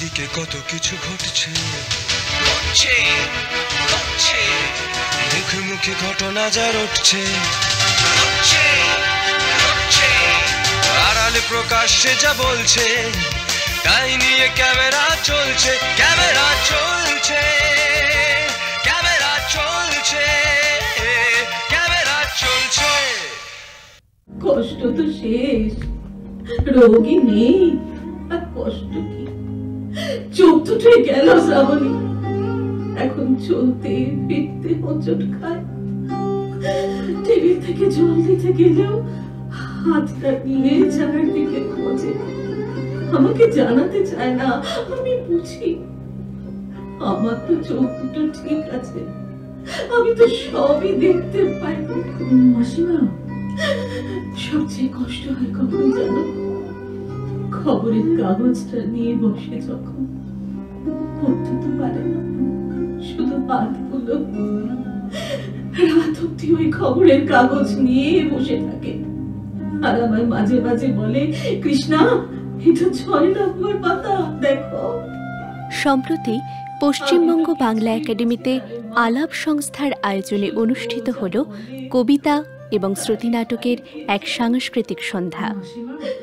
চারিদিকে কত কিছু ঘটছে, মুখে মুখে ঘটনা যা রটছে, আড়ালে প্রকাশ্যে যা বলছে, তাই নিয়ে ক্যামেরা চলছে, ক্যামেরা চলছে, ক্যামেরা চলছে, ক্যামেরা চলছে। কষ্ট তো শেষ, রোগী নেই, আর কষ্ট কি? চোখ দুটোই গেল শ্রাবণী, এখন চলতে ফিরতে হোঁচট খায়। টেবিল থেকে জল দিতে গেলেও হাতটা নিয়ে চারদিকে খোঁজে, আমাকে জানাতে চায় না। আমি বুঝি আমার তো চোখ দুটো ঠিক আছে, আমি তো সবই দেখতে পাই। মাসিমা, সবচেয়ে কষ্ট হয় কখন জানো? খবরের কাগজটা নিয়ে বসে যখন, পড়তে তো পারে না, শুধু হাতগুলো রাত অব্দি ওই খবরের কাগজ নিয়ে বসে থাকে। আর আমায় মাঝে মাঝে বলে, কৃষ্ণা এটা 6 নম্বর পাতা দেখো। সম্প্রতি পশ্চিমবঙ্গ বাংলা একাডেমিতে আলাপ সংস্থার আয়োজনে অনুষ্ঠিত হল কবিতা এবং শ্রুতি নাটকের এক সাংস্কৃতিক সন্ধ্যা।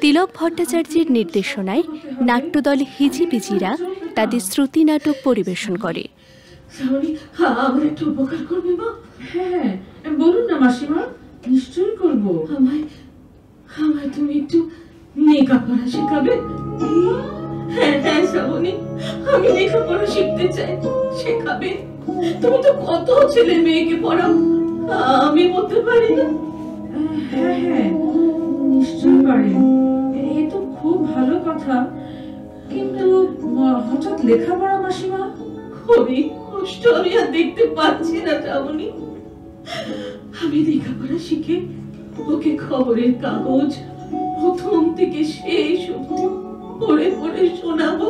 তিলক ভট্টাচার্যের নির্দেশনায় নাট্যদল হিজিবিজিরা তাদের শ্রুতি নাটক পরিবেশন করে। আমার একটু উপকার করবে মা? হ্যাঁ বলুন না মাসিমা, নিশ্চয়ই করবো। আমায় তুমি একটু লেখাপড়া শেখাবে? হ্যাঁ হ্যাঁ শ্রাবণী, আমি লেখাপড়া শিখতে চাই, শেখাবে? তুমি তো কত ছেলে মেয়েকে পড়াও, আমি বলতে পারি না। হ্যাঁ হ্যাঁ নিশ্চয়ই পারি, এ তো খুব ভালো কথা, কিন্তু হঠাৎ লেখাপড়া মাসিমা? খুবই কষ্ট, আমি আর দেখতে পাচ্ছি না শ্রাবণী। আমি লেখাপড়া শিখে ওকে খবরের কাগজ প্রথম থেকে শেষ অবধি পড়ে পড়ে শোনাবো।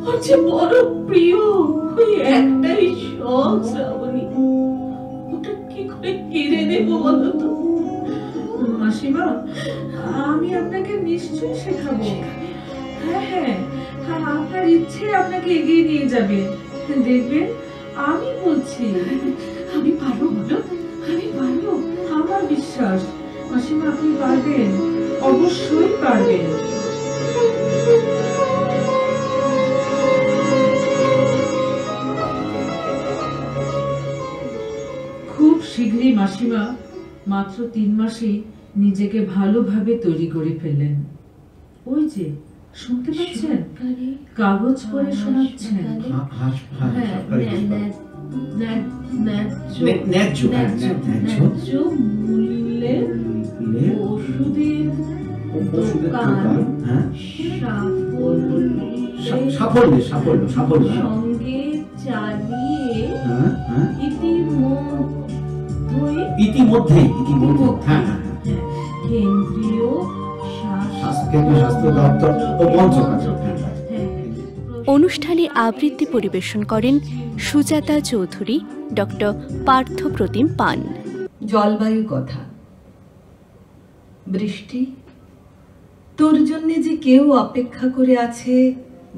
ওর যে বড় প্রিয় ওই একটাই শখ শ্রাবণী, ওটা কি করে কেড়ে নেব বলো তো? মাসিমা আমি আপনাকে নিশ্চয়ই শেখাবো। হ্যাঁ হ্যাঁ, আপনার ইচ্ছে আপনাকে এগিয়ে নিয়ে যাবে, দেখবেন আমি বলছি। আমি পারবো বলো, আমি পারবো, আমার বিশ্বাস মাসিমা আপনি পারবেন, অবশ্যই পারবেন। খুব শীঘ্রই মাসিমা মাত্র 3 মাসেই নিজেকে ভালোভাবে তৈরি করে ফেললেন। ওই যে শুনতে পাচ্ছেন, কাগজ পড়ে শোনাচ্ছেন। ওষুধের সঙ্গে চালিয়ে ইতিমধ্যে কেন্দ্রীয় স্বাস্থ্য দপ্তর ও পঞ্চকার্য। অনুষ্ঠানে আবৃত্তি পরিবেশন করেন সুজাতা চৌধুরী, ডক্টর পার্থ প্রতিম পান। জলবায়ু কথা। বৃষ্টি, তোর জন্য যে কেউ অপেক্ষা করে আছে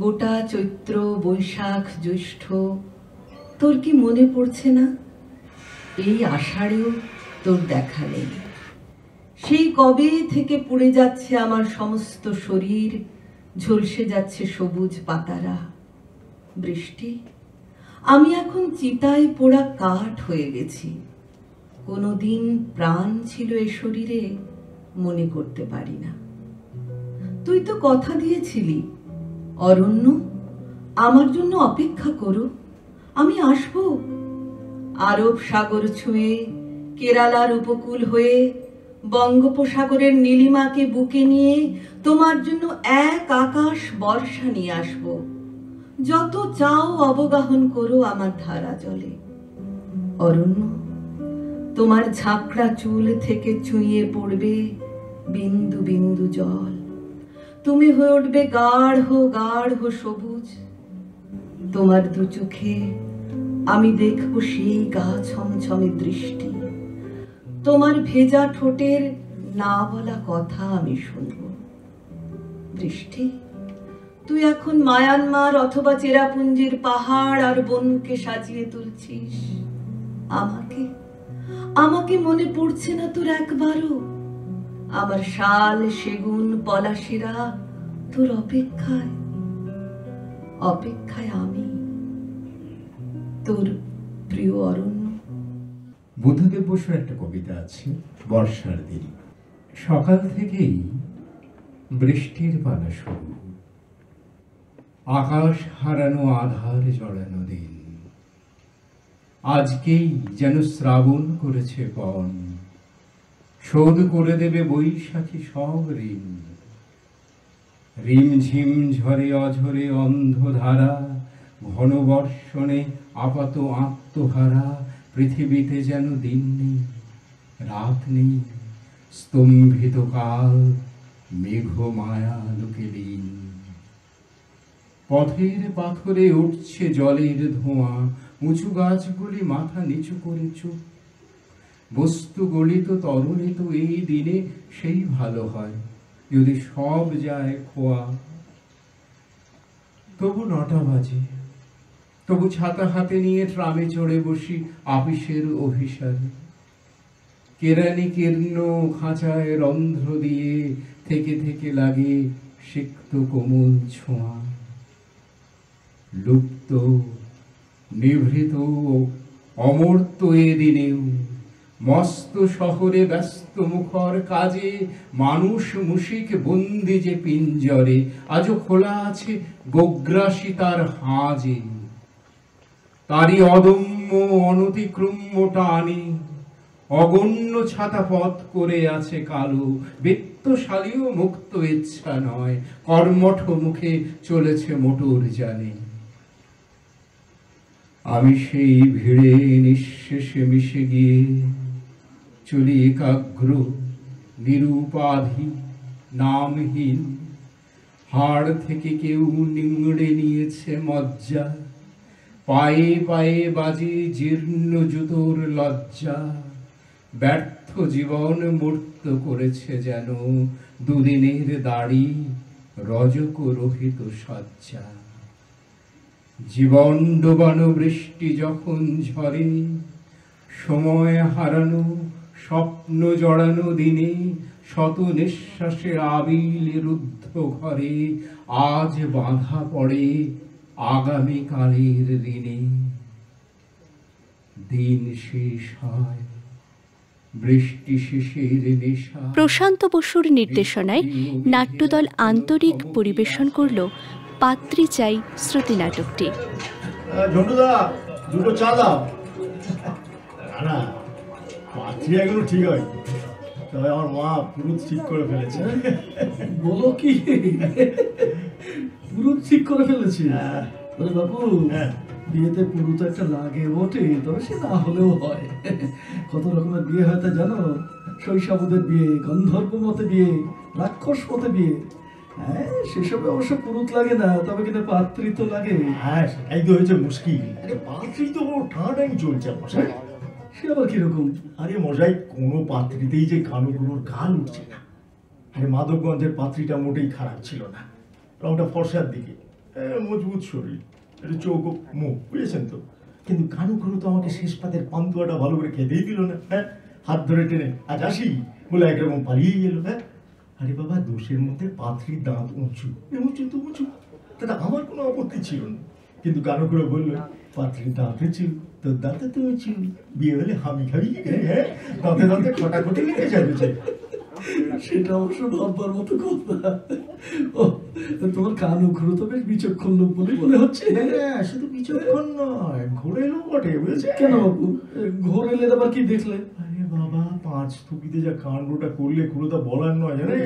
গোটা চৈত্র বৈশাখ জ্যৈষ্ঠ, তোর কি মনে পড়ছে না? এই আষাঢ়েও তোর দেখা নেই। সেই কবে থেকে পুড়ে যাচ্ছে আমার সমস্ত শরীর, ঝলসে যাচ্ছে সবুজ পাতারা। বৃষ্টি, আমি এখন চিতায় পোড়া কাঠ হয়ে গেছি। কোনোদিন প্রাণ ছিল এ শরীরে, মনে করতে পারি না। তুই তো কথা দিয়েছিলি, অরণ্য আমার জন্য অপেক্ষা করো, আমি আসবো। আরব সাগর ছুঁয়ে, কেরালার উপকূল হয়ে, বঙ্গোপসাগরের নীলিমাকে বুকে নিয়ে তোমার জন্য এক আকাশ বর্ষা নিয়ে আসবো। যত চাও অবগাহন করো আমার ধারা জলে। অরণ্য, তোমার ঝাঁকড়া চুল থেকে চুইয়ে পড়বে বিন্দু বিন্দু জল। তুমি হয়ে উঠবে গাঢ় গাঢ় সবুজ। তোমার দু চোখে আমি দেখবো সেই গা ছমছমে দৃষ্টি। তোমার ভেজা ঠোঁটের না বলা কথা আমি শুনব। বৃষ্টি, তুই এখন মায়ানমার অথবা চেরাপুঞ্জির পাহাড় আর বনকে সাজিয়ে তুলছিস। আমাকে আমাকে মনে পড়ছে না তোর একবারও? আমার শাল, সেগুন, পলাশিরা তোর অপেক্ষায় অপেক্ষায় আমি, তোর প্রিয় অরণ্য। বুদ্ধদেব বসুর একটা কবিতা আছে, বর্ষার দিন। সকাল থেকেই বৃষ্টির পালা শুরু, আকাশ হারানো আধার জড়ানো দিন। আজকেই যেন শ্রাবণ করেছে বন, শোধ করে দেবে বৈশাখী সব ঋণ। রিমঝিম ঝরে অঝরে অন্ধধারা, ঘন বর্ষণে আপাত আত্মহারা। পৃথিবীতে যেন দিন নেই, রাত নেই, স্তম্ভিত কাল, মেঘ মায়া লোকে লীন। পথের পাথরে উঠছে জলের ধোঁয়া, উঁচু গাছগুলি মাথা নিচু করে চুপ। বস্তু গলিত তরণিত এই দিনে সেই ভালো হয় যদি সব যায় খোয়া। তবু 9টা বাজে, তবু ছাতা হাতে নিয়ে ট্রামে চড়ে বসি আপিসের অভিসারে। কেরানি কীর্ণ খাঁচায় রন্ধ্র দিয়ে থেকে থেকে লাগে সিক্ত কোমল ছোঁয়া। লুপ্ত নিভৃত অমর্ত্য এ দিনেও মস্ত শহরে ব্যস্ত মুখর কাজে মানুষ মুশিক বন্দি যে পিঞ্জরে, আজও খোলা আছে গোগ্রাসী তার হাজে। তারই অদম্য অনতিক্রম্য টানে অগণ্য ছাতা পথ করে আছে কালো। বৃত্তশালীও মুক্ত ইচ্ছা নয়, কর্মঠ মুখে চলেছে মোটর জানে। আমি সেই ভিড়ে নিঃশেষে মিশে গিয়ে চলি একাগ্র নিরুপাধি নামহীন। হাড় থেকে কেউ নিংড়ে নিয়েছে মজ্জা, পায়ে পায়ে বাজে জীর্ণ জুতোর লজ্জা। ব্যর্থ জীবন মূর্ত করেছে যেন দুদিনের দাড়ি রজক রহিত সজ্জা। জীবন ডোবানো বৃষ্টি যখন ঝরে, সময় হারানো স্বপ্ন জড়ানো দিনে, শত নিঃশ্বাসে আবিল রুদ্ধ ঘরে আজ বাঁধা পড়ে আগামীকালের ঋণে। দিন শেষ হয়, বৃষ্টি শেষের নেশা। প্রশান্ত বসুর নির্দেশনায় নাট্যদল আন্তরিক পরিবেশন করল পাত্রী চাই শ্রুতি নাটকটি। ঝন্টুদা, দুটো চা দাও। না, পাত্রী এগুলো ঠিক হয়, তবে আমার মা পুরুষ ঠিক করে ফেলেছে। বলো কি, পুরুষ ঠিক করে ফেলেছি? বলে বাবু, বিয়েতে পুরুষ একটা লাগে বটে, তবে সে না হলেও হয়। কত রকমের বিয়ে হয় তা জানো? শৈশবদের বিয়ে, গন্ধর্ব মতে বিয়ে, রাক্ষস মতে বিয়ে। হ্যাঁ, সেসবে অবশ্য পুরুষ লাগে না, তবে কিন্তু পাত্রী তো লাগে। হ্যাঁ, এই তো হয়েছে মুশকিল। আরে পাত্রী তো টানাটানি চলছে মশাই। সে আবার কিরকম? আরে মশাই, কোনো পাত্রীতেই যে কানুগুলোর গাল উঠছে না। আরে মাধবগঞ্জের পাত্রীটা মোটেই খারাপ ছিল না, রংটা ফর্সার দিকে, মজবুত শরীর, একটু চোখ মুখ, বুঝেছেন তো। কিন্তু কানুগুলো তো আমাকে শেষ পাতের পান্তুয়াটা ভালো করে খেতেই দিল না। হ্যাঁ, হাত ধরে টেনে আজ আসি বলে একরকম পালিয়ে গেল। হ্যাঁ, আরে বাবা, দোষের মধ্যে পাত্রীর দাঁত উঁচু, উঁচু তো উঁচু, তাতে আমার কোনো আপত্তি ছিল না। কিন্তু কানুগুলো বললো, পাত্রীর দাঁতে ছিল, তোর দাঁতে তো উঁচু, বিয়ে হলে হামি খাবি। হ্যাঁ, দাঁতে দাঁতে খটাখটি লেগে যাবে। সেটা অবশ্য ভাববার মতো কথা। ও, তোমার কানু ঘুরো তো বেশ বিচক্ষণ লোক বলে মনে হচ্ছে। হ্যাঁ, শুধু বিচক্ষণ নয়, ঘুরে এলো বটে, বুঝেছে? কেন বাবু, ঘোর এলে আবার কি দেখলে? আরে বাবা, 5 থুপিতে যা কাণ্ডটা করলে খুড়োটা বলার নয়, জানে?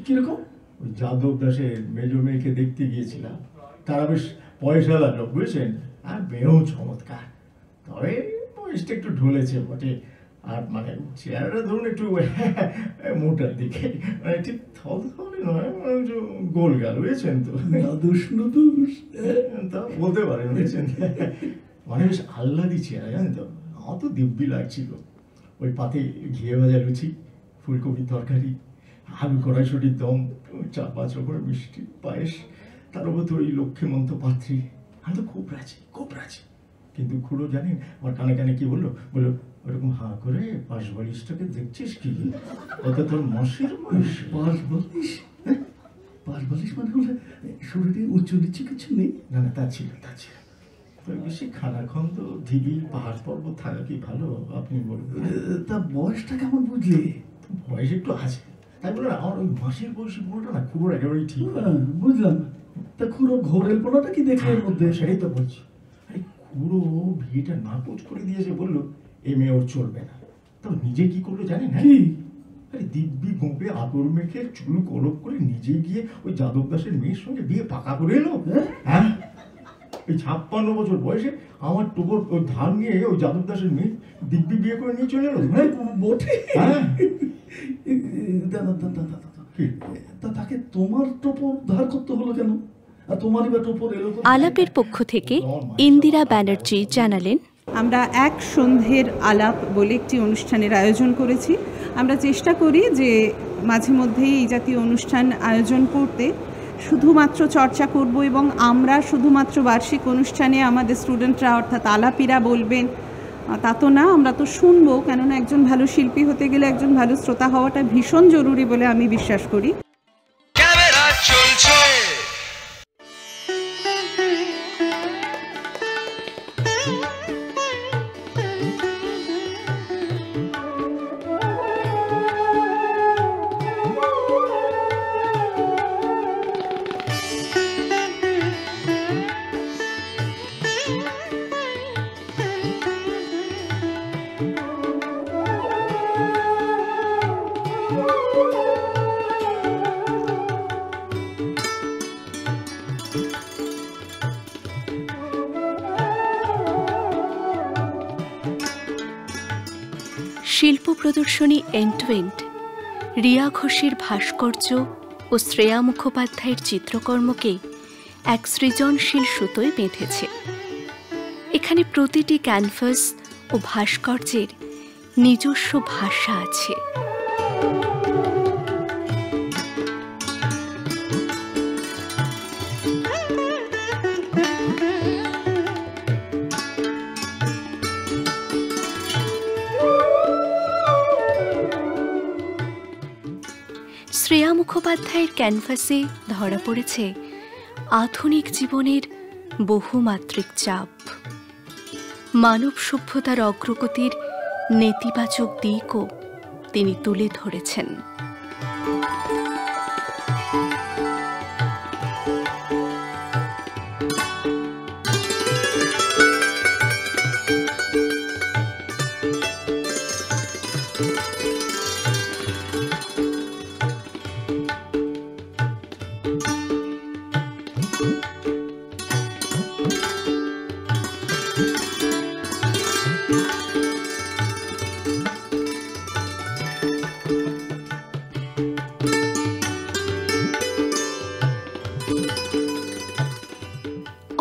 কিরকম? ওই যাদব দাসের মেজো মেয়েকে দেখতে গিয়েছিলাম। তারা বেশ পয়সাওয়ালা লোক, বুঝেছেন, আর বেও চমৎকার। তবে বয়সটা একটু ঢলেছে বটে, আর মানে চেহারাটা ধরুন একটু মোটার দিকে, মানে ঠিক থলথলে নয়, মানে একটু গোল গাল, বুঝেছেন তো। তা বলতে পারেন, বুঝেছেন। মানে বেশ আহ্লাদি চেহারা, জানেন তো। আমার তো দিব্যি লাগছিল। ওই পাতে ঘিয়ে ভাজা লুচি, ফুলকপির তরকারি, আলু কড়াইশুটির দম, 4-5 রকমের মিষ্টি, পায়েস, তার উপর তো ওই লক্ষ্মীমন্ত পাত্রী, আমি তো খুব রাজি। কিন্তু খুড়ো জানেন আমার কানে কানে কি বললো, ওরকম হাঁ করে পাশ বালিশটাকে দেখছিস কি, ওটা তোর মাসির বয়স। পাশ বালিশ? পাশ বালিশ মানে হলে শরীরে উচ্চ নিচে কিছু নেই? না তা ছিল। তবে বেশি খানাখন্দ ঢিবি পাহাড় পর্বত থাকা কি ভালো আপনি বলুন? তা বয়সটা কেমন বুঝলে? বয়স একটু আছে, তাই বলে আমার ওই মাসির বয়সী পুরোটা না খুড়োর একেবারেই ঠিক। বুঝলাম। তা খুড়োর ঘোরের পোনাটা কি দেখলে এর মধ্যে? সেটাই তো বলছি। আরে খুড়ো বিয়েটা নাকচ করে দিয়েছে, বললো এ মেয়ে ওর চলবে না। তবে নিজে কি করলো জানেন? কি? আরে দিব্যি গোপে আতর মেখে চুল কলপ করে নিজে গিয়ে ওই যাদব দাসের মেয়ের সঙ্গে বিয়ে পাকা করে এলো। হ্যাঁ, এই 56 বছর বয়সে আমার টোপর ওই ধান নিয়ে ওই যাদব দাসের মেয়ে দিব্যি বিয়ে করে নিয়ে চলে এলো। বটে? হ্যাঁ। তা তাকে তোমার টোপর ধার করতে হলো কেন? আর তোমারই বা টোপর এলো? আলাপের পক্ষ থেকে ইন্দিরা ব্যানার্জি জানালেন, আমরা এক সন্ধ্যের আলাপ বলে একটি অনুষ্ঠানের আয়োজন করেছি। আমরা চেষ্টা করি যে মাঝে মধ্যেই এই জাতীয় অনুষ্ঠান আয়োজন করতে, শুধুমাত্র চর্চা করব এবং আমরা শুধুমাত্র বার্ষিক অনুষ্ঠানে আমাদের স্টুডেন্টরা অর্থাৎ আলাপিরা বলবেন তা তো না, আমরা তো শুনবো, কেননা একজন ভালো শিল্পী হতে গেলে একজন ভালো শ্রোতা হওয়াটা ভীষণ জরুরি বলে আমি বিশ্বাস করি। ক্যামেরা চলছে। শিল্প প্রদর্শনী এন্ড টু এন্ড রিয়া ঘোষের ভাস্কর্য ও শ্রেয়া মুখোপাধ্যায়ের চিত্রকর্মকে এক সৃজনশীল সুতোয় বেঁধেছে। এখানে প্রতিটি ক্যানভাস ও ভাস্কর্যের নিজস্ব ভাষা আছে। শ্রেয়া মুখোপাধ্যায়ের ক্যানভাসে ধরা পড়েছে আধুনিক জীবনের বহুমাত্রিক চাপ, মানব সভ্যতার অগ্রগতির নেতিবাচক দিকও তিনি তুলে ধরেছেন।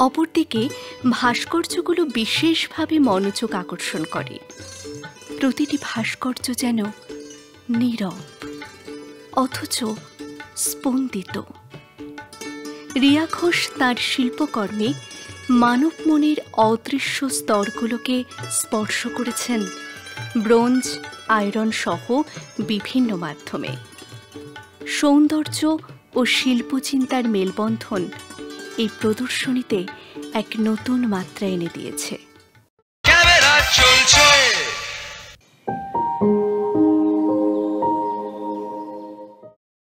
অপরদিকে ভাস্কর্যগুলো বিশেষভাবে মনোযোগ আকর্ষণ করে। প্রতিটি ভাস্কর্য যেন নীরব অথচ স্পন্দিত। রিয়া ঘোষ তাঁর শিল্পকর্মে মানব মনের অদৃশ্য স্তরগুলোকে স্পর্শ করেছেন ব্রোঞ্জ, আয়রন সহ বিভিন্ন মাধ্যমে। সৌন্দর্য ও শিল্পচিন্তার মেলবন্ধন এই প্রদর্শনীতে এক নতুন মাত্রা এনে দিয়েছে। ক্যামেরা চলছে।